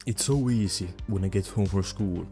It's so easy when I get home from school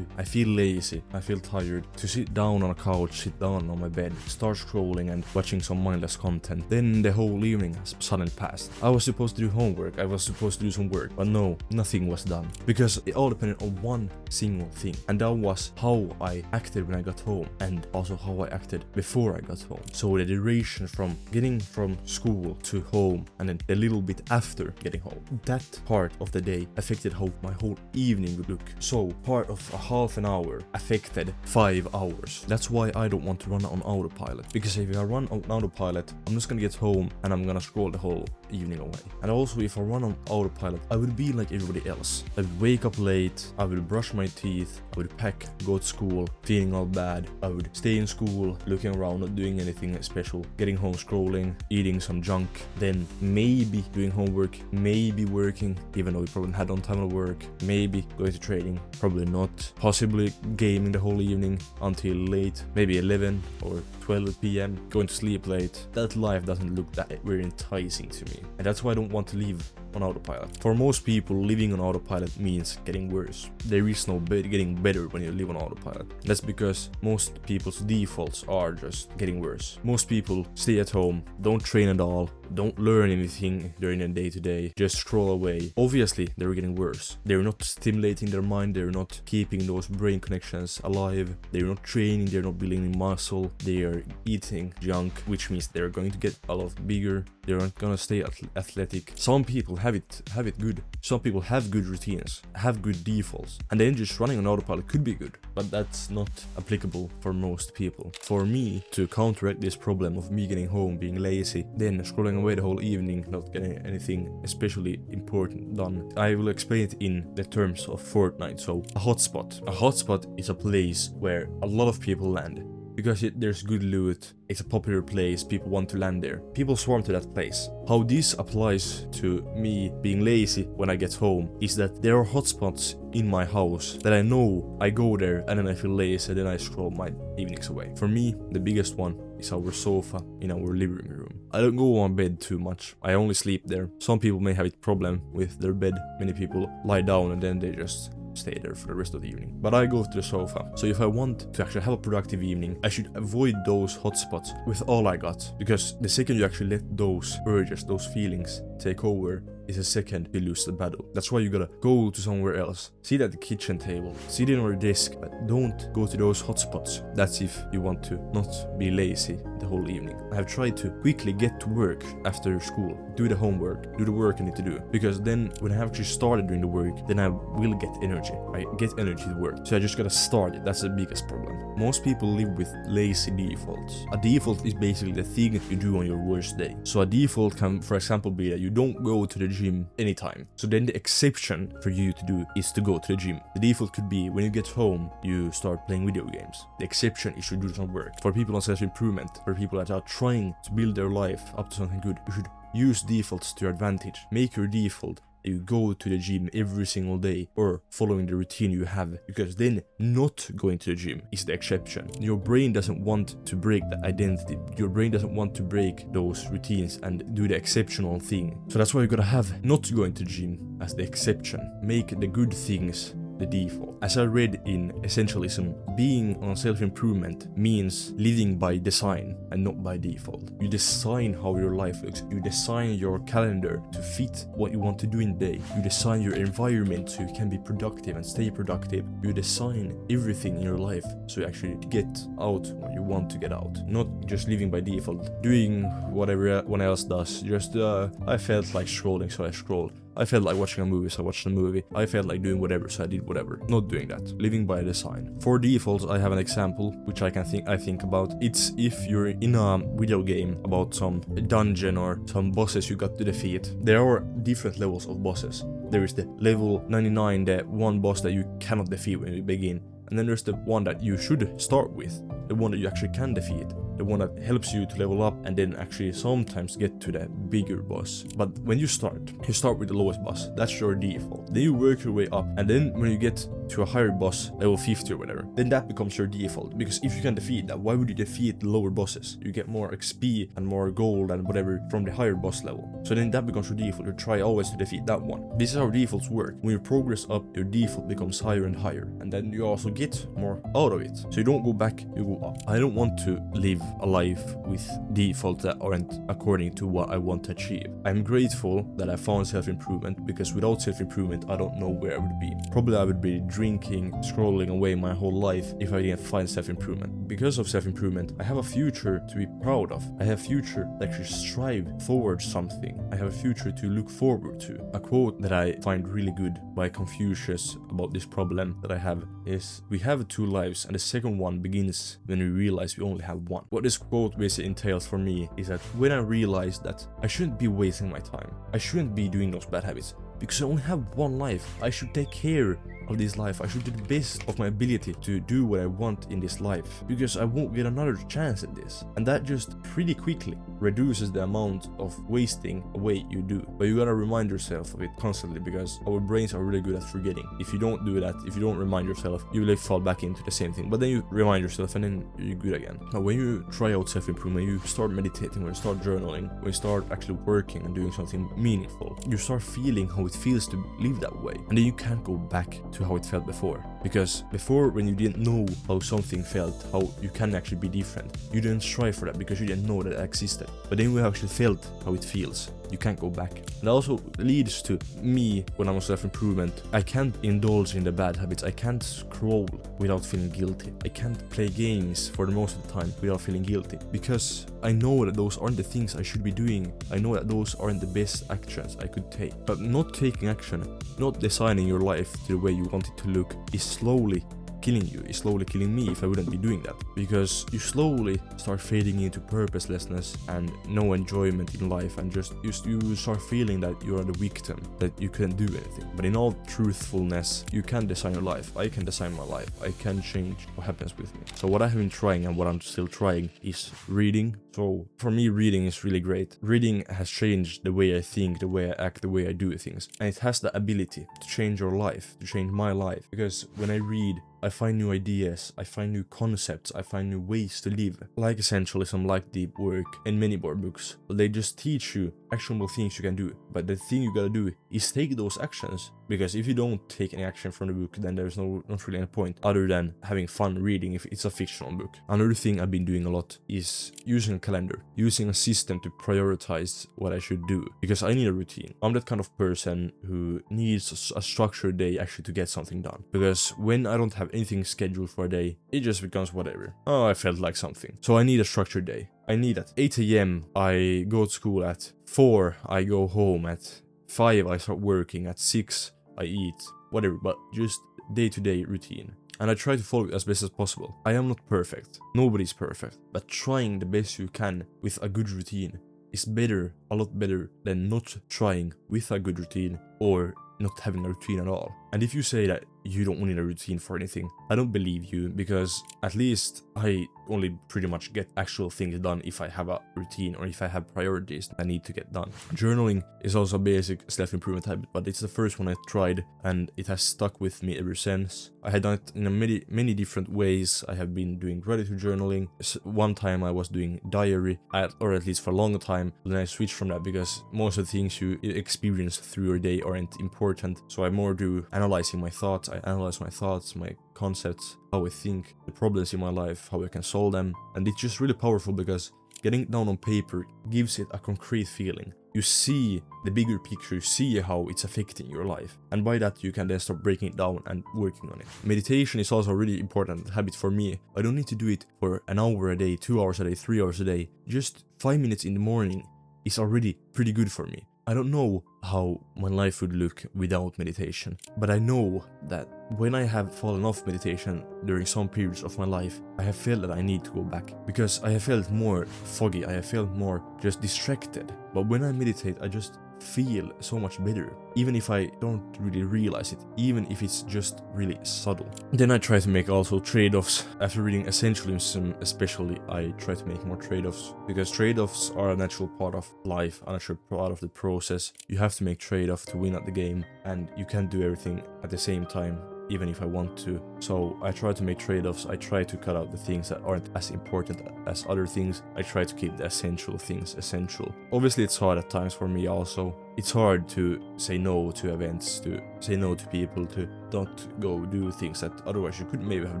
I feel lazy, I feel tired, to sit down on a couch, sit down on my bed, start scrolling and watching some mindless content. Then the whole evening has suddenly passed. I was supposed to do homework, I was supposed to do some work, but no, nothing was done. Because it all depended on one single thing, and that was how I acted when I got home, and also how I acted before I got home. So the duration from getting from school to home, and then a little bit after getting home, that part of the day affected how my whole evening would look. So part of a half an hour affected 5 hours. That's why I don't want to run on autopilot, because if I run on autopilot, I'm just gonna get home and I'm gonna scroll the whole evening away. And also, if I run on autopilot, I would be like everybody else. I would wake up late, I would brush my teeth, I would pack, go to school, feeling all bad. I would stay in school, looking around, not doing anything special, getting home, scrolling, eating some junk, then maybe doing homework, maybe working, even though we probably had on time to work, maybe going to training, probably not, possibly gaming the whole evening until late, maybe 11 or 12 p.m, going to sleep late. That life doesn't look that very enticing to me, and that's why I don't want to live on autopilot. For most people, living on autopilot means getting worse. There is no getting better when you live on autopilot. That's because most people's defaults are just getting worse. Most people stay at home, don't train at all, don't learn anything during the day-to-day, just scroll away. Obviously, they're getting worse. They're not stimulating their mind, they're not keeping those brain connections alive, they're not training, they're not building muscle, they are eating junk, which means they're going to get a lot bigger, they're not gonna stay athletic. Some people have it good. Some people have good routines, have good defaults, and then just running on autopilot could be good, but that's not applicable for most people. For me, to counteract this problem of me getting home, being lazy, then scrolling away the whole evening, not getting anything especially important done, I will explain it in the terms of Fortnite. So a hotspot is a place where a lot of people land. Because there's good loot, it's a popular place, people want to land there. People swarm to that place. How this applies to me being lazy when I get home is that there are hotspots in my house that I know I go there and then I feel lazy and then I scroll my evenings away. For me, the biggest one is our sofa in our living room. I don't go on bed too much, I only sleep there. Some people may have a problem with their bed, many people lie down and then they just stay there for the rest of the evening. But I go to the sofa. So if I want to actually have a productive evening, I should avoid those hotspots with all I got. Because the second you actually let those urges, those feelings take over, is a second you lose the battle. That's why you gotta go to somewhere else. Sit at the kitchen table, sit in your desk, but don't go to those hotspots. That's if you want to not be lazy the whole evening. I have tried to quickly get to work after school, do the homework, do the work I need to do, because then when I have actually started doing the work, then I will get energy. I get energy to work, so I just gotta start it. That's the biggest problem. Most people live with lazy defaults. A default is basically the thing you do on your worst day. So a default can, for example, be that you don't go to the gym anytime. So then the exception for you to do is to go to the gym. The default could be when you get home, you start playing video games. The exception is to do some work. For people on self-improvement, for people that are trying to build their life up to something good, you should use defaults to your advantage. Make your default you go to the gym every single day or following the routine you have, because then not going to the gym is the exception. Your brain doesn't want to break the identity. Your brain doesn't want to break those routines and do the exceptional thing. So that's why you gotta have not going to the gym as the exception. Make the good things the default. As I read in Essentialism, being on self-improvement means living by design and not by default. You design how your life looks. You design your calendar to fit what you want to do in the day. You design your environment so you can be productive and stay productive. You design everything in your life so you actually get out what you want to get out. Not just living by default, doing what everyone else does. Just, I felt like scrolling, so I scrolled. I felt like watching a movie, so I watched a movie. I felt like doing whatever, so I did whatever. Not doing that. Living by design. For defaults, I have an example which I think about. It's if you're in a video game about some dungeon or some bosses you got to defeat. There are different levels of bosses. There is the level 99, the one boss that you cannot defeat when you begin. And then there's the one that you should start with, the one that you actually can defeat, the one that helps you to level up and then actually sometimes get to the bigger boss. But when you start with the lowest boss. That's your default. Then you work your way up, and then when you get to a higher boss, level 50 or whatever, then that becomes your default. Because if you can defeat that, why would you defeat lower bosses? You get more XP and more gold and whatever from the higher boss level. So then that becomes your default. You try always to defeat that one. This is how defaults work. When you progress up, your default becomes higher and higher, and then you also get more out of it. So you don't go back, you go up. I don't want to live a life with defaults that aren't according to what I want to achieve. I'm grateful that I found self-improvement, because without self-improvement, I don't know where I would be. Probably I would be drinking, scrolling away my whole life if I didn't find self-improvement. Because of self-improvement, I have a future to be proud of. I have a future to actually strive towards something. I have a future to look forward to. A quote that I find really good by Confucius about this problem that I have is, we have two lives and the second one begins when we realize we only have one. What this quote basically entails for me is that when I realized that I shouldn't be wasting my time, I shouldn't be doing those bad habits, because I only have one life. I should take care of this life. I should do the best of my ability to do what I want in this life, because I won't get another chance at this. And that just pretty quickly reduces the amount of wasting away you do. But you gotta remind yourself of it constantly, because our brains are really good at forgetting. If you don't do that, if you don't remind yourself, you will fall back into the same thing. But then you remind yourself and then you're good again. Now when you try out self-improvement, you start meditating, when you start journaling, when you start actually working and doing something meaningful, you start feeling how it feels to live that way. And then you can't go back to how it felt before. Because before, when you didn't know how something felt, how you can actually be different, you didn't strive for that because you didn't know that it existed. But then we actually felt how it feels. You can't go back. And that also leads to me, when I'm on self-improvement, I can't indulge in the bad habits. I can't scroll without feeling guilty. I can't play games for the most of the time without feeling guilty, because I know that those aren't the things I should be doing. I know that those aren't the best actions I could take. But not taking action, not designing your life to the way you want it to look, is slowly killing you. Is slowly killing me if I wouldn't be doing that, because you slowly start fading into purposelessness and no enjoyment in life, and just you start feeling that you are the victim, that you couldn't do anything. But in all truthfulness, you can design your life. I can design my life. I can change what happens with me. So what I have been trying, and what I'm still trying, is reading. So for me, reading is really great. Reading has changed the way I think, the way I act, the way I do things, and it has the ability to change your life, to change my life. Because when I read, I find new ideas, I find new concepts, I find new ways to live. Like Essentialism, like Deep Work, and many more books. They just teach you actionable things you can do. But the thing you gotta do is take those actions. Because if you don't take any action from the book, then there's not really any point other than having fun reading if it's a fictional book. Another thing I've been doing a lot is using a calendar, using a system to prioritize what I should do. Because I need a routine. I'm that kind of person who needs a structured day actually to get something done. Because when I don't have anything scheduled for a day, it just becomes whatever. Oh, I felt like something. So I need a structured day. I need at 8 a.m. I go to school, at 4 I go home, at 5 I start working, at 6 I eat, whatever, but just day-to-day routine. And I try to follow it as best as possible. I am not perfect. Nobody's perfect. But trying the best you can with a good routine is better, a lot better, than not trying with a good routine or not having a routine at all. And if you say that you don't need a routine for anything, I don't believe you, because at least I only pretty much get actual things done if I have a routine or if I have priorities that I need to get done. Journaling is also a basic self-improvement habit, but it's the first one I tried and it has stuck with me ever since. I had done it in many different ways. I have been doing gratitude journaling. One time I was doing diary, or at least for a long time. Then I switched from that because most of the things you experience through your day aren't important. So I more do analyzing my thoughts. I analyze my thoughts, my concepts, how I think, the problems in my life, how I can solve them. And it's just really powerful because getting it down on paper gives it a concrete feeling. You see the bigger picture, you see how it's affecting your life. And by that, you can then start breaking it down and working on it. Meditation is also a really important habit for me. I don't need to do it for an hour a day, 2 hours a day, 3 hours a day. Just 5 minutes in the morning is already pretty good for me. I don't know how my life would look without meditation, but I know that when I have fallen off meditation during some periods of my life, I have felt that I need to go back because I have felt more foggy, I have felt more just distracted. But when I meditate, I just feel so much better, even if I don't really realize it, even if it's just really subtle. Then I try to make also trade-offs. After reading Essentialism especially, I try to make more trade-offs, because trade-offs are a natural part of life, a natural part of the process. You have to make trade-offs to win at the game, and you can't do everything at the same time. even if I want to. So I try to make trade-offs. I try to cut out the things that aren't as important as other things. I try to keep the essential things essential. Obviously it's hard at times for me also. It's hard to say no to events, to say no to people, to not go do things that otherwise you could maybe have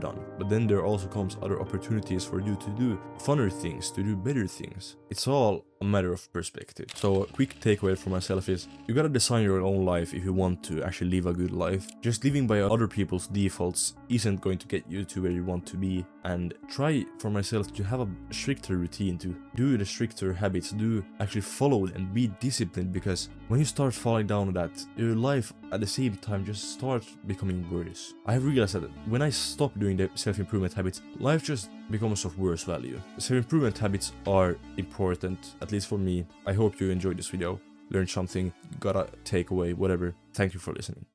done. But then there also comes other opportunities for you to do funner things, to do better things. It's all a matter of perspective. So a quick takeaway for myself is you gotta design your own life if you want to actually live a good life. Just living by other people's defaults isn't going to get you to where you want to be. And try for myself to have a stricter routine, to do the stricter habits, do actually follow it and be disciplined, because when you start falling down that, your life at the same time just starts becoming worse. I have realized that when I stop doing the self-improvement habits, life just becomes of worse value. Self-improvement habits are important, at least for me. I hope you enjoyed this video, learned something, got a takeaway, whatever. Thank you for listening.